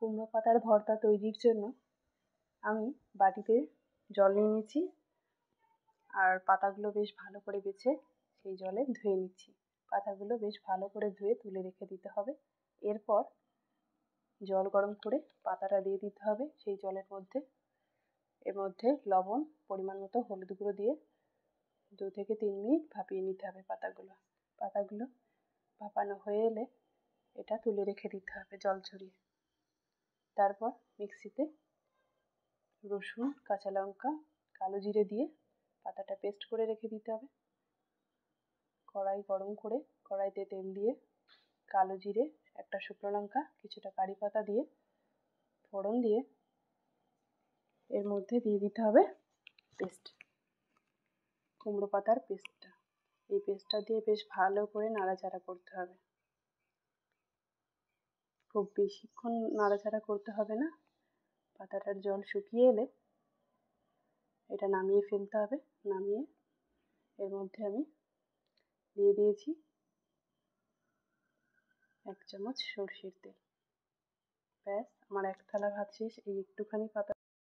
কুমড়ো পাতার ভর্তা তৈরির জন্য আমি বাটিতে জল নিয়ে নিচ্ছি আর পাতাগুলো বেশ ভালো করে বেছে সেই জলে ধুয়ে নিচ্ছি। পাতাগুলো বেশ ভালো করে ধুয়ে তুলে রেখে দিতে হবে। এরপর জল গরম করে পাতাটা দিয়ে দিতে হবে সেই জলের মধ্যে। এর মধ্যে লবণ, পরিমাণ মতো হলুদ গুঁড়ো দিয়ে 2 থেকে 3 মিনিট ভাপিয়ে নিতে হবে পাতাগুলো ভাপানো হয়ে এলে এটা তুলে রেখে দিতে হবে জল ঝরিয়ে। তারপর মিক্সিতে রসুন, কাঁচা লঙ্কা, কালো জিরে দিয়ে পাতাটা পেস্ট করে রেখে দিতে হবে। কড়াই গরম করে কড়াইতে তেল দিয়ে কালো জিরে, একটা শুকনো লঙ্কা, কিছুটা কারি পাতা দিয়ে ফোড়ন দিয়ে এর মধ্যে দিয়ে দিতে হবে কুমড়ো পাতার পেস্টটা। এই পেস্টটা দিয়ে বেশ ভালো করে নাড়াচাড়া করতে হবে। খুব বেশিক্ষণ নাড়াচাড়া করতে হবে না। পাতাটার জল শুকিয়ে এলে এটা নামিয়ে ফেলতে হবে। নামিয়ে এর মধ্যে আমি দিয়ে দিয়েছি 1 চামচ সরষের তেল। ব্যাস, আমার 1 থালা ভাত শেষ। এই একটুখানি পাতা